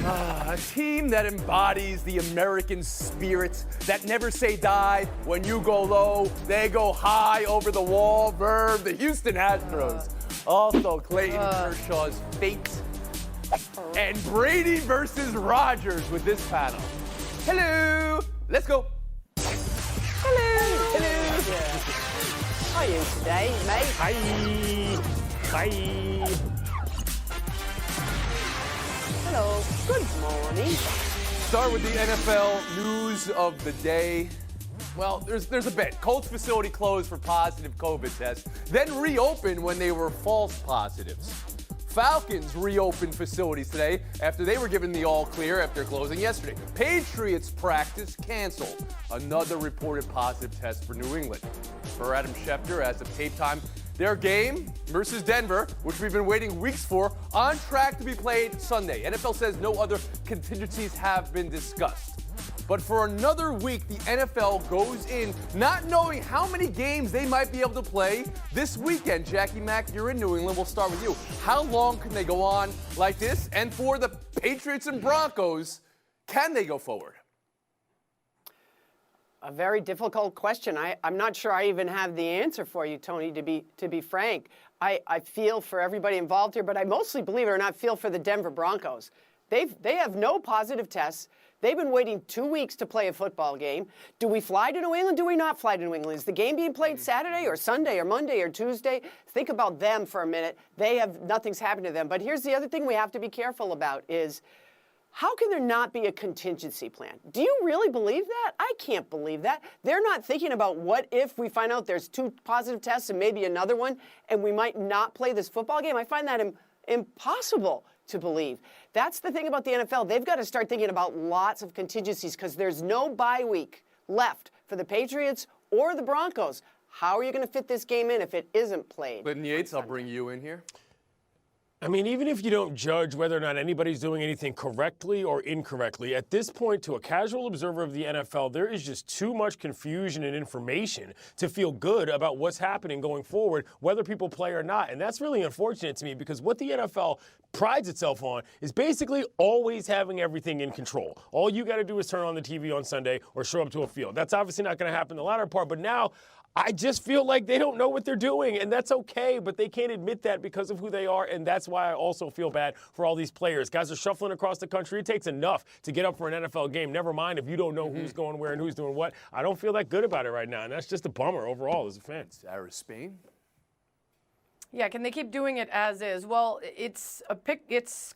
A team that embodies the American spirit, that never say die. When you go low, they go high over the wall. Verb, the Houston Astros. Also, Clayton Kershaw's fate. And Brady versus Rodgers with this panel. Hello. Let's go. Hello. Hello. How are you today, mate? Hi. Bye. Hello. Good morning. Start with the NFL news of the day. Well, there's a bit. Colts facility closed for positive COVID tests, then reopened when they were false positives. Falcons reopened facilities today after they were given the all clear after closing yesterday. Patriots practice canceled. Another reported positive test for New England. For Adam Schefter, as of tape time, their game versus Denver, which we've been waiting weeks for, on track to be played Sunday. NFL says no other contingencies have been discussed. But for another week, the NFL goes in not knowing how many games they might be able to play this weekend. Jackie Mack, you're in New England. We'll start with you. How long can they go on like this? And for the Patriots and Broncos, can they go forward? A very difficult question. I'm not sure I even have the answer for you, Tony, to be frank. I feel for everybody involved here, but I mostly, believe it or not, feel for the Denver Broncos. They have no positive tests. They've been waiting 2 weeks to play a football game. Do we fly to New England? Do we not fly to New England? Is the game being played Saturday or Sunday or Monday or Tuesday? Think about them for a minute. Nothing's happened to them. But here's the other thing we have to be careful about is, how can there not be a contingency plan? Do you really believe that? I can't believe that. They're not thinking about what if we find out there's 2 positive tests and maybe another one and we might not play this football game. I find that impossible to believe. That's the thing about the NFL. They've got to start thinking about lots of contingencies because there's no bye week left for the Patriots or the Broncos. How are you going to fit this game in if it isn't played? Clinton Yates, I'll bring you in here. I mean, even if you don't judge whether or not anybody's doing anything correctly or incorrectly, at this point, to a casual observer of the NFL, there is just too much confusion and information to feel good about what's happening going forward, whether people play or not. And that's really unfortunate to me because what the NFL prides itself on is basically always having everything in control. All you got to do is turn on the TV on Sunday or show up to a field. That's obviously not going to happen in the latter part, but now I just feel like they don't know what they're doing, and that's okay, but they can't admit that because of who they are, and that's why I also feel bad for all these players. Guys are shuffling across the country. It takes enough to get up for an NFL game, never mind if you don't know who's going where and who's doing what. I don't feel that good about it right now, and that's just a bummer overall as a fan. Sarah Spain? Yeah, can they keep doing it as is? Well, it's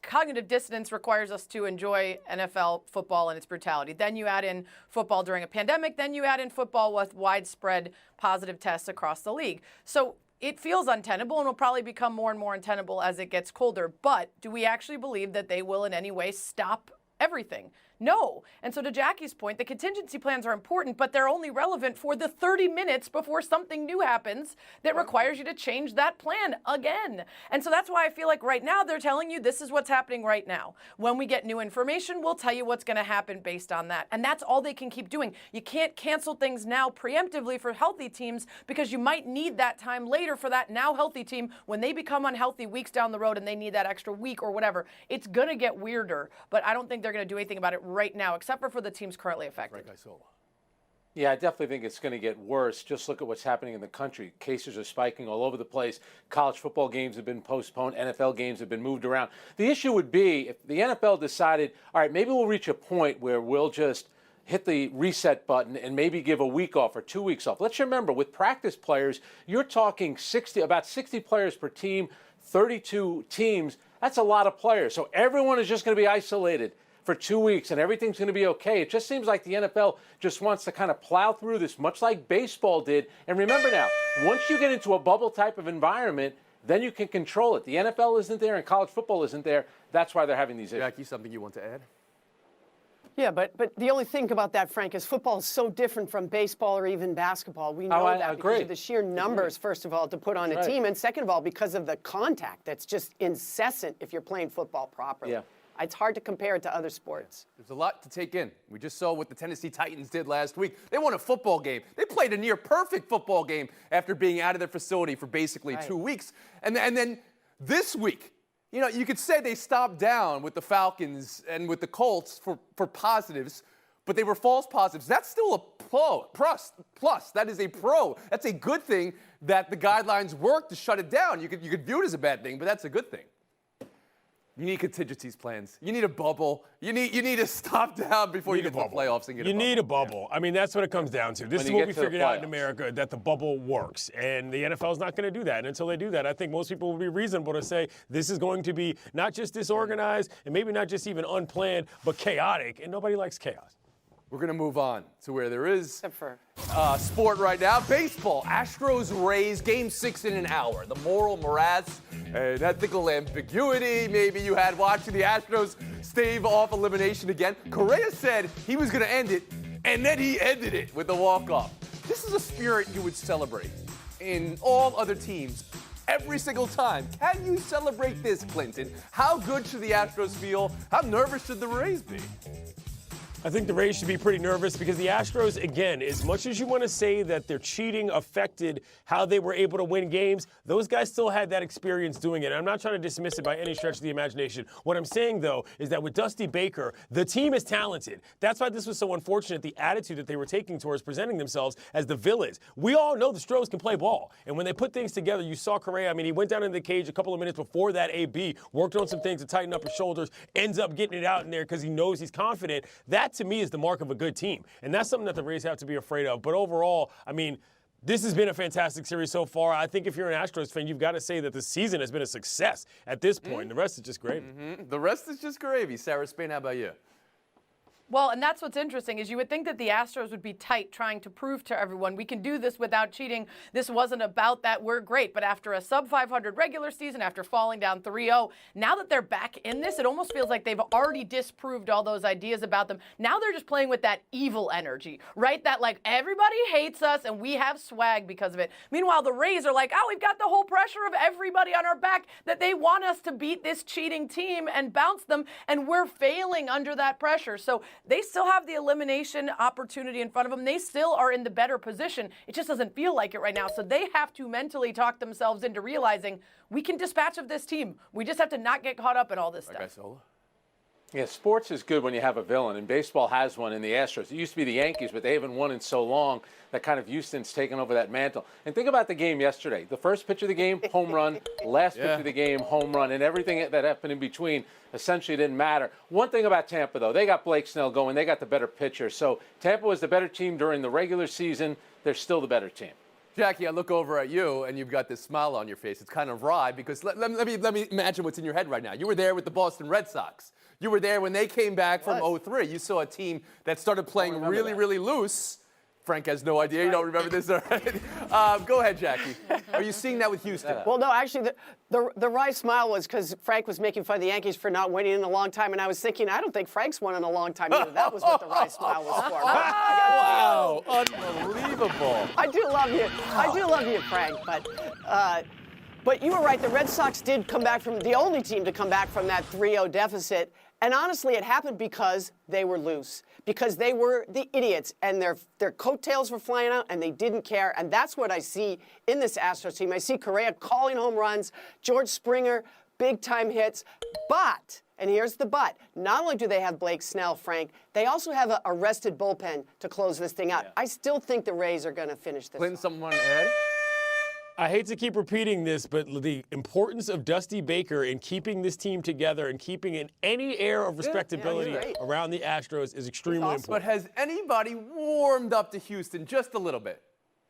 cognitive dissonance requires us to enjoy NFL football and its brutality. Then you add in football during a pandemic. Then you add in football with widespread positive tests across the league. So it feels untenable and will probably become more and more untenable as it gets colder. But do we actually believe that they will in any way stop everything? No. And so to Jackie's point, the contingency plans are important, but they're only relevant for the 30 minutes before something new happens that requires you to change that plan again. And so that's why I feel like right now they're telling you this is what's happening right now. When we get new information, we'll tell you what's going to happen based on that. And that's all they can keep doing. You can't cancel things now preemptively for healthy teams because you might need that time later for that now healthy team when they become unhealthy weeks down the road and they need that extra week or whatever. It's going to get weirder, but I don't think they're going to do anything about it right now, except for the teams currently affected. Yeah, I definitely think it's going to get worse. Just look at what's happening in the country. Cases are spiking all over the place. College football games have been postponed. NFL games have been moved around. The issue would be if the NFL decided, all right, maybe we'll reach a point where we'll just hit the reset button and maybe give a week off or 2 weeks off. Let's remember, with practice players, you're talking about 60 players per team, 32 teams. That's a lot of players. So everyone is just going to be isolated for 2 weeks and everything's going to be okay. It just seems like the NFL just wants to kind of plow through this, much like baseball did. And remember now, once you get into a bubble type of environment, then you can control it. The NFL isn't there and college football isn't there. That's why they're having these issues. Jackie, something you want to add? Yeah, but the only thing about that, Frank, is football is so different from baseball or even basketball. We know that because of the sheer numbers, first of all, to put on a team, and second of all, because of the contact that's just incessant if you're playing football properly. Yeah. It's hard to compare it to other sports. There's a lot to take in. We just saw what the Tennessee Titans did last week. They won a football game. They played a near-perfect football game after being out of their facility for basically 2 weeks. And then this week, You know, you could say they stopped down with the Falcons and with the Colts for positives, but they were false positives. That's still a plus. That is a pro. That's a good thing that the guidelines work to shut it down. You could view it as a bad thing, but that's a good thing. You need contingencies plans. You need a bubble. You need to stop down before you get to the playoffs and get a bubble. You need a bubble. I mean, that's what it comes down to. This is what we figured out in America, that the bubble works. And the NFL is not going to do that. And until they do that, I think most people will be reasonable to say this is going to be not just disorganized and maybe not just even unplanned, but chaotic. And nobody likes chaos. We're going to move on to where there is sport right now. Baseball. Astros-Rays, Game 6 in an hour. The moral morass and ethical ambiguity maybe you had watching the Astros stave off elimination again. Correa said he was going to end it, and then he ended it with the walk-off. This is a spirit you would celebrate in all other teams every single time. Can you celebrate this, Clinton? How good should the Astros feel? How nervous should the Rays be? I think the Rays should be pretty nervous because the Astros, again, as much as you want to say that their cheating affected how they were able to win games, those guys still had that experience doing it. I'm not trying to dismiss it by any stretch of the imagination. What I'm saying, though, is that with Dusty Baker, the team is talented. That's why this was so unfortunate, the attitude that they were taking towards presenting themselves as the villains. We all know the Stros can play ball. And when they put things together, you saw Correa. I mean, he went down into the cage a couple of minutes before that AB, worked on some things to tighten up his shoulders, ends up getting it out in there because he knows he's confident. That, to me, is the mark of a good team. And that's something that the Rays have to be afraid of. But overall, I mean, this has been a fantastic series so far. I think if you're an Astros fan, you've got to say that the season has been a success at this point. The rest is just gravy. The rest is just gravy. Sarah Spain, how about you? Well, and that's what's interesting is you would think that the Astros would be tight trying to prove to everyone we can do this without cheating. This wasn't about that. We're great. But after a sub-500 regular season, after falling down 3-0, now that they're back in this, it almost feels like they've already disproved all those ideas about them. Now they're just playing with that evil energy, right? That like everybody hates us and we have swag because of it. Meanwhile, the Rays are like, oh, we've got the whole pressure of everybody on our back that they want us to beat this cheating team and bounce them, and we're failing under that pressure. So they still have the elimination opportunity in front of them. They still are in the better position. It just doesn't feel like it right now. So they have to mentally talk themselves into realizing we can dispatch of this team. We just have to not get caught up in all this stuff. Yeah, sports is good when you have a villain, and baseball has one in the Astros. It used to be the Yankees, but they haven't won in so long that kind of Houston's taken over that mantle. And think about the game yesterday. The first pitch of the game, home run. Last pitch of the game, home run. And everything that happened in between essentially didn't matter. One thing about Tampa, though, they got Blake Snell going. They got the better pitcher. So Tampa was the better team during the regular season. They're still the better team. Jackie, I look over at you, and you've got this smile on your face. It's kind of wry because let me imagine what's in your head right now. You were there with the Boston Red Sox. You were there when they came back from 03. You saw a team that started playing really loose. Frank has no idea. You don't remember this, all right? Go ahead, Jackie. Are you seeing that with Houston? Well, no, actually, the wry smile was because Frank was making fun of the Yankees for not winning in a long time, and I was thinking, I don't think Frank's won in a long time either. That was what the wry smile was for. Wow, unbelievable. I do love you. I do love you, Frank, but you were right. The Red Sox did come back from the only team to come back from that 3-0 deficit. And honestly, it happened because they were loose, because they were the idiots, and their coattails were flying out, and they didn't care. And that's what I see in this Astros team. I see Correa calling home runs, George Springer, big-time hits. But, and here's the but, not only do they have Blake Snell, Frank, they also have a rested bullpen to close this thing out. I still think the Rays are going to finish this. Clinton, someone add? I hate to keep repeating this, but the importance of Dusty Baker in keeping this team together and keeping in any air of respectability around the Astros is extremely important. But has anybody warmed up to Houston just a little bit?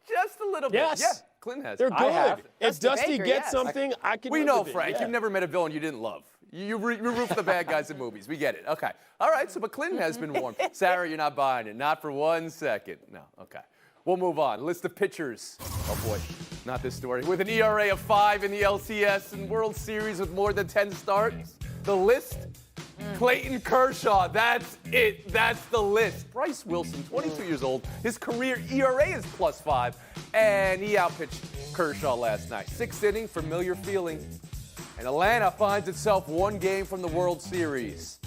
Just a little bit. Yes. Yeah, Clinton has. They're good. If Dusty Baker, gets something, I can We live know, with it. Frank. You've never met a villain you didn't love. You root for the bad guys in movies. We get it. Okay. All right, so but Clinton has been warned. Sarah, you're not buying it. Not for 1 second. No. Okay. We'll move on. List of pitchers. Oh, boy. Not this story. With an ERA of 5 in the LCS and World Series with more than 10 starts. The list? Clayton Kershaw. That's it. That's the list. Bryce Wilson, 22 years old. His career ERA is +5. And he outpitched Kershaw last night. 6th inning, familiar feeling. And Atlanta finds itself 1 game from the World Series.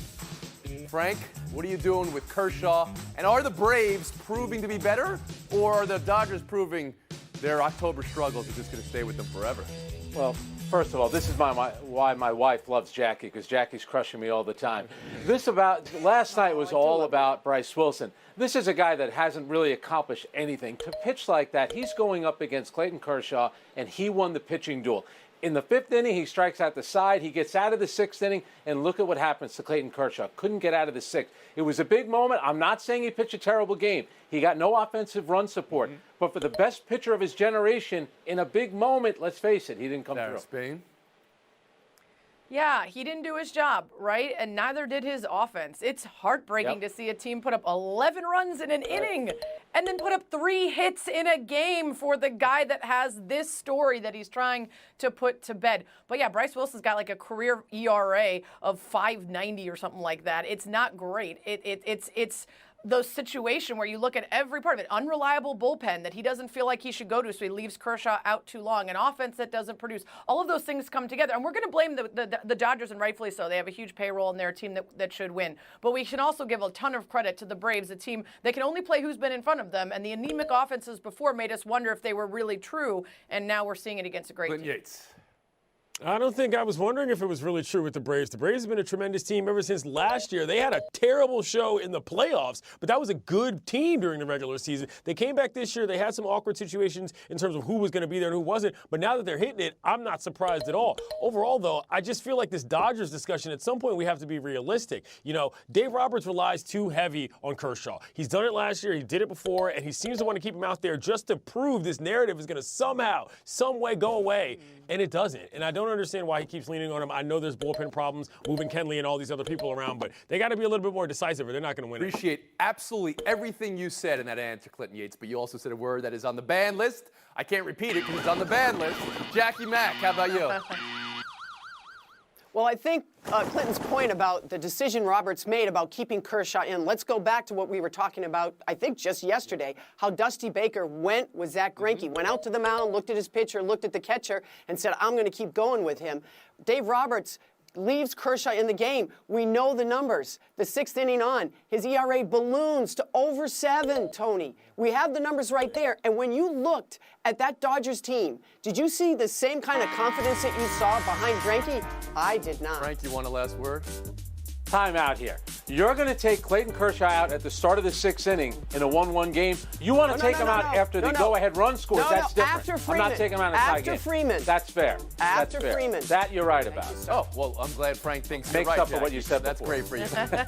Frank, what are you doing with Kershaw? And are the Braves proving to be better? Or are the Dodgers proving their October struggles are just going to stay with them forever? Well, First of all, this is why my wife loves Jackie, because Jackie's crushing me all the time. Last night was all about Bryce Wilson. This is a guy that hasn't really accomplished anything. To pitch like that, he's going up against Clayton Kershaw, and he won the pitching duel. In the 5th inning, he strikes out the side. He gets out of the 6th inning, and look at what happens to Clayton Kershaw. Couldn't get out of the 6th. It was a big moment. I'm not saying he pitched a terrible game. He got no offensive run support. But for the best pitcher of his generation, in a big moment, let's face it, he didn't come through. Spain. Yeah, he didn't do his job, right? And neither did his offense. It's heartbreaking to see a team put up 11 runs in an inning and then put up 3 hits in a game for the guy that has this story that he's trying to put to bed. But yeah, Bryce Wilson's got like a career ERA of 5.90 or something like that. It's not great. It's the situation where you look at every part of it, unreliable bullpen that he doesn't feel like he should go to, so he leaves Kershaw out too long, an offense that doesn't produce. All of those things come together, and we're going to blame the Dodgers, and rightfully so. They have a huge payroll, and they're a team that should win. But we should also give a ton of credit to the Braves, a team that can only play who's been in front of them, and the anemic offenses before made us wonder if they were really true, and now we're seeing it against a great Clinton team. Yates. I don't think I was wondering if it was really true with the Braves. The Braves have been a tremendous team ever since last year. They had a terrible show in the playoffs, but that was a good team during the regular season. They came back this year. They had some awkward situations in terms of who was going to be there and who wasn't, but now that they're hitting it, I'm not surprised at all. Overall, though, I just feel like this Dodgers discussion, at some point we have to be realistic. You know, Dave Roberts relies too heavy on Kershaw. He's done it last year. He did it before, and he seems to want to keep him out there just to prove this narrative is going to somehow, some way go away, and it doesn't. And I don't understand why he keeps leaning on him. I know there's bullpen problems, moving Kenley and all these other people around, but they got to be a little bit more decisive or they're not going to win. Appreciate absolutely everything you said in that answer, Clinton Yates, but you also said a word that is on the ban list. I can't repeat it because it's on the ban list. Jackie Mack, how about you? Well, I think Clinton's point about the decision Roberts made about keeping Kershaw in, let's go back to what we were talking about, I think just yesterday, how Dusty Baker went with Zach Greinke, went out to the mound, looked at his pitcher, looked at the catcher, and said, I'm going to keep going with him. Dave Roberts leaves Kershaw in the game. We know the numbers. The 6th inning on, his ERA balloons to over 7, Tony. We have the numbers right there. And when you looked at that Dodgers team, did you see the same kind of confidence that you saw behind Greinke? I did not. Frank, you want a last word? Time out here. You're going to take Clayton Kershaw out at the start of the 6th inning in a 1-1 game. You want to take him out after the go-ahead run scores. That's different. After Freeman. I'm not taking him out in a tie game. After Freeman. That's fair. After That's fair. Freeman. That you're right about. Oh, well, I'm glad Frank thinks you're Makes right, up for what Jackie. you said That's before. great for you.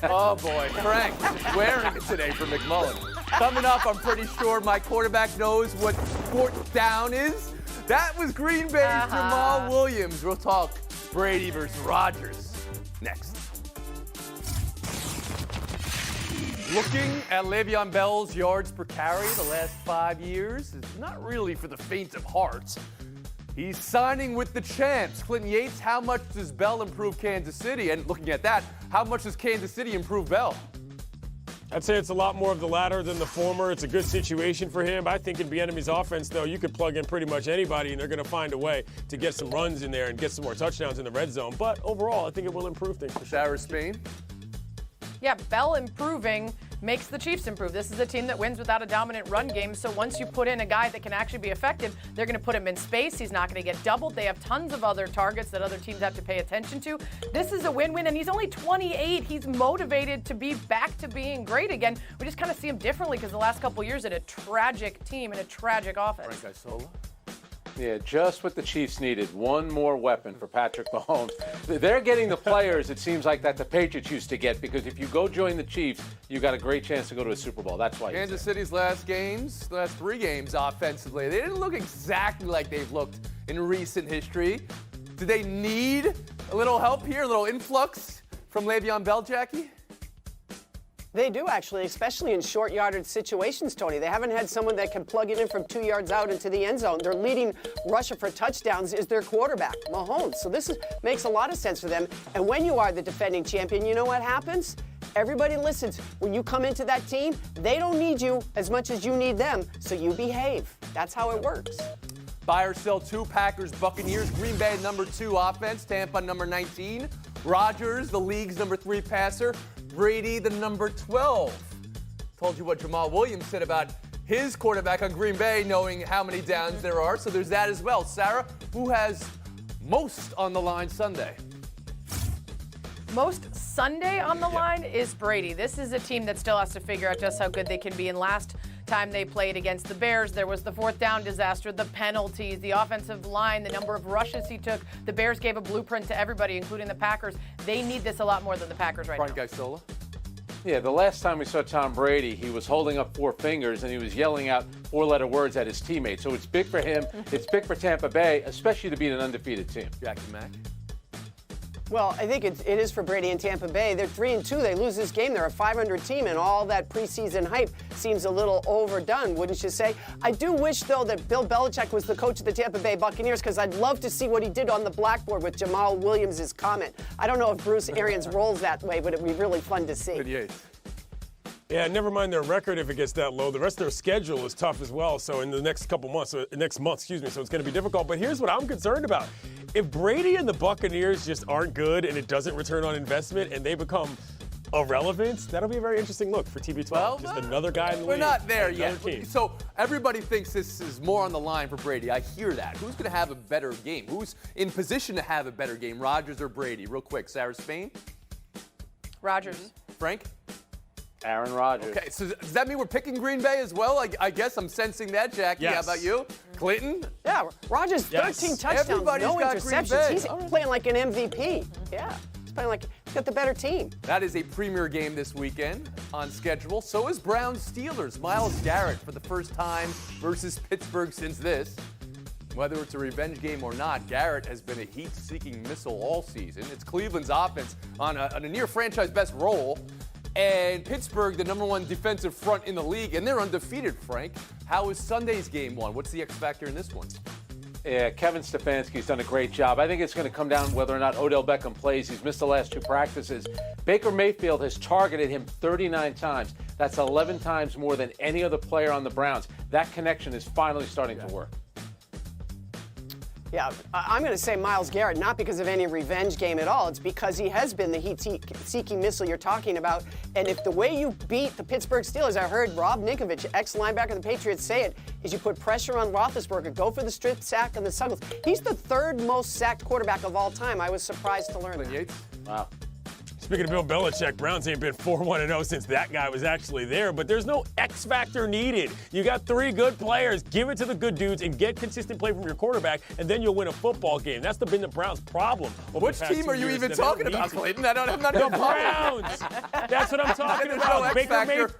Oh, boy. Frank swearing it today for McMullen. Coming up, I'm pretty sure my quarterback knows what 4th down is. That was Green Bay's Jamal Williams. We'll talk Brady versus Rodgers next. Looking at Le'Veon Bell's yards per carry the last 5 years is not really for the faint of heart. He's signing with the champs. Clinton Yates, how much does Bell improve Kansas City? And looking at that, how much does Kansas City improve Bell? I'd say it's a lot more of the latter than the former. It's a good situation for him. I think in Bieniemy's offense, though, you could plug in pretty much anybody, and they're going to find a way to get some runs in there and get some more touchdowns in the red zone. But overall, I think it will improve things for sure. Sarah Spain? Yeah, Bell improving makes the Chiefs improve. This is a team that wins without a dominant run game, so once you put in a guy that can actually be effective, they're going to put him in space. He's not going to get doubled. They have tons of other targets that other teams have to pay attention to. This is a win-win, and he's only 28. He's motivated to be back to being great again. We just kind of see him differently because the last couple of years at a tragic team and a tragic offense. Frank Isola? Yeah, just what the Chiefs needed. One more weapon for Patrick Mahomes. They're getting the players, it seems like, that the Patriots used to get, because if you go join the Chiefs, you got a great chance to go to a Super Bowl. That's why. Kansas City's last 3 games offensively, they didn't look exactly like they've looked in recent history. Do they need a little help here, a little influx from Le'Veon Bell, Jackie? They do, actually, especially in short yardage situations, Tony. They haven't had someone that can plug it in from 2 yards out into the end zone. Their leading rusher for touchdowns is their quarterback, Mahomes. So this makes a lot of sense for them. And when you are the defending champion, you know what happens? Everybody listens. When you come into that team, they don't need you as much as you need them, so you behave. That's how it works. Buy or sell 2, Packers, Buccaneers. Green Bay, number 2 offense. Tampa, number 19. Rodgers, the league's number 3 passer. Brady, the number 12. Told you what Jamal Williams said about his quarterback on Green Bay, knowing how many downs there are. So there's that as well. Sarah, who has most on the line Sunday? Most Sunday on the line is Brady. This is a team that still has to figure out just how good they can be. And last time they played against the Bears, there was the fourth down disaster, the penalties, the offensive line, the number of rushes he took. The Bears gave a blueprint to everybody, including the Packers. They need this a lot more than the Packers right Front now. guy Sola? Yeah, the last time we saw Tom Brady, he was holding up 4 fingers and he was yelling out 4-letter words at his teammates. So it's big for him. It's big for Tampa Bay, especially to beat an undefeated team. Jackie Mack? Well, I think it is for Brady and Tampa Bay. They're 3-2. They lose this game. They're a 500 team, and all that preseason hype seems a little overdone, wouldn't you say? I do wish, though, that Bill Belichick was the coach of the Tampa Bay Buccaneers, because I'd love to see what he did on the blackboard with Jamal Williams' comment. I don't know if Bruce Arians rolls that way, but it'd be really fun to see. Good Yates. Yeah, never mind their record if it gets that low. The rest of their schedule is tough as well. So in the next couple months, so it's going to be difficult. But here's what I'm concerned about. If Brady and the Buccaneers just aren't good and it doesn't return on investment and they become irrelevant, that'll be a very interesting look for TB12. Well, just another guy in the we're league. not there Another yet. team. So everybody thinks this is more on the line for Brady. I hear that. Who's going to have a better game? Who's in position to have a better game, Rodgers or Brady? Real quick, Sarah Spain? Rodgers. Frank? Aaron Rodgers. Okay, so does that mean we're picking Green Bay as well? I guess I'm sensing that, Jackie. Yes. How about you? Clinton? Yeah, Rodgers, 13 Yes. touchdowns, Everybody's no got Green Bay. interceptions. He's playing like an MVP. Yeah, he's playing like he's got the better team. That is a premier game this weekend on schedule. So is Browns Steelers. Myles Garrett for the first time versus Pittsburgh since this. Whether it's a revenge game or not, Garrett has been a heat-seeking missile all season. It's Cleveland's offense on a near franchise best roll. And Pittsburgh, the number 1 defensive front in the league, and they're undefeated, Frank. How is Sunday's game won? What's the X factor in this one? Yeah, Kevin Stefanski's done a great job. I think it's going to come down whether or not Odell Beckham plays. He's missed the last 2 practices. Baker Mayfield has targeted him 39 times. That's 11 times more than any other player on the Browns. That connection is finally starting to work. Yeah, I'm going to say Myles Garrett, not because of any revenge game at all. It's because he has been the heat-seeking missile you're talking about. And if the way you beat the Pittsburgh Steelers, I heard Rob Ninkovich, ex-linebacker of the Patriots, say it, is you put pressure on Roethlisberger, go for the strip sack and the Suggles. He's the 3rd most sacked quarterback of all time. I was surprised to learn that. Yates? Wow. Speaking of Bill Belichick, Browns ain't been 4-1-0 since that guy was actually there, but there's no X factor needed. You got 3 good players. Give it to the good dudes and get consistent play from your quarterback, and then you'll win a football game. That's been the Browns' problem. Which team are you even talking about, Clayton? I'm not The even Browns. That's what I'm talking There's no about. X Baker factor.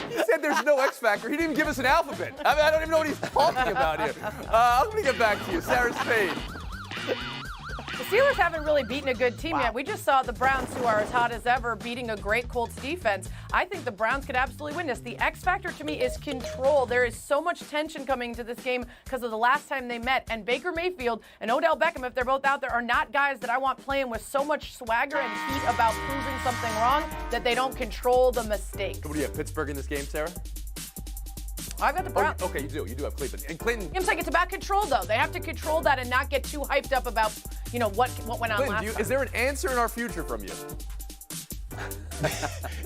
He said there's no X factor. He didn't even give us an alphabet. I don't even know what he's talking about here. I'm going to get back to you. Sarah Spain. The Steelers haven't really beaten a good team yet. We just saw the Browns, who are as hot as ever, beating a great Colts defense. I think the Browns could absolutely win this. The X factor to me is control. There is so much tension coming into this game because of the last time they met. And Baker Mayfield and Odell Beckham, if they're both out there, are not guys that I want playing with so much swagger and heat about proving something wrong that they don't control the mistakes. What do you have, Pittsburgh in this game, Sarah? I've got the Browns. Okay, you do. You do have Cleveland. And Clinton. I'm saying it's about control, though. They have to control that and not get too hyped up about, what went on Clinton, last time. is there an answer in our future from you?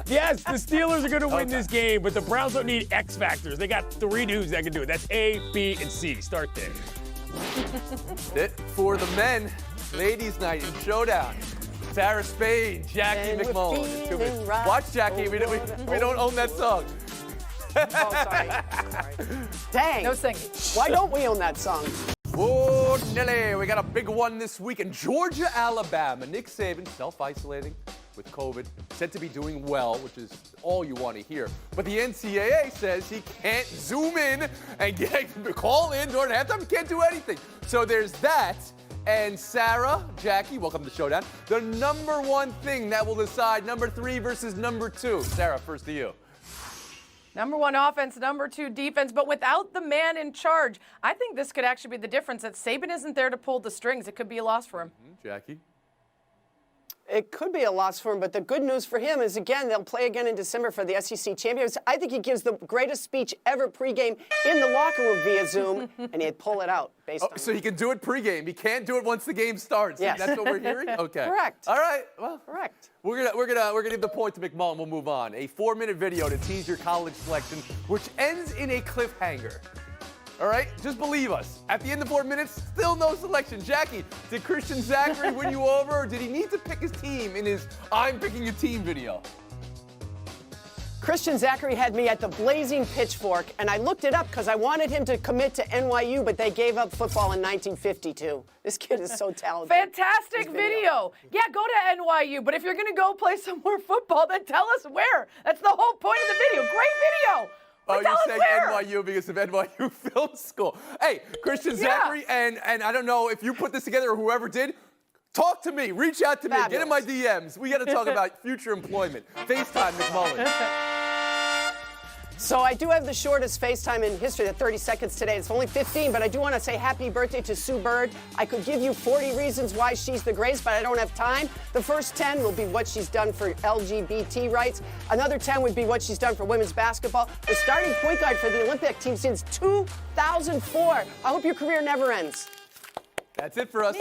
Yes, the Steelers are going to win this game, but the Browns don't need X factors. They got 3 dudes that can do it. That's A, B, and C. Start there. It for the men, ladies' night in Showdown. Sarah Spain, Jackie And we're McMullen. feeling right. Watch Jackie. We don't own that song. Oh, sorry. Dang. No singing. Why don't we own that song? Oh, Nelly, we got a big one this week in Georgia, Alabama. Nick Saban self-isolating with COVID, said to be doing well, which is all you want to hear. But the NCAA says he can't zoom in and call in during halftime. He can't do anything. So there's that. And Sarah, Jackie, welcome to Showdown. The number 1 thing that will decide number 3 versus number 2. Sarah, first to you. Number 1 offense, number 2 defense, but without the man in charge. I think this could actually be the difference, that Saban isn't there to pull the strings. It could be a loss for him. Jackie? It could be a loss for him, but the good news for him is, again, they'll play again in December for the SEC champions. I think he gives the greatest speech ever pregame in the locker room via Zoom, and he'd pull it out based on So he can do it pregame. He can't do it once the game starts. Yes. That's what we're hearing? Okay. Correct. All right. Well, Correct. We're gonna give the point to McMullen. We'll move on. A 4-minute video to tease your college selection, which ends in a cliffhanger. All right? Just believe us. At the end of 4 minutes, still no selection. Jackie, did Christian Zachary win you over, or did he need to pick his team in his I'm picking a team video? Christian Zachary had me at the blazing pitchfork, and I looked it up because I wanted him to commit to NYU, but they gave up football in 1952. This kid is so talented. Fantastic video. Yeah, go to NYU, but if you're going to go play some more football, then tell us where. That's the whole point of the video. Great video. Oh, Tell you're us saying where. NYU because of NYU Film School. Hey, Christian Zachary, and I don't know if you put this together or whoever did. Talk to me. Reach out to me. Get in my DMs. We got to talk about future employment. FaceTime McMullen. So I do have the shortest FaceTime in history, the 30 seconds today. It's only 15, but I do want to say happy birthday to Sue Bird. I could give you 40 reasons why she's the greatest, but I don't have time. The first 10 will be what she's done for LGBT rights. Another 10 would be what she's done for women's basketball. The starting point guard for the Olympic team since 2004. I hope your career never ends. That's it for us.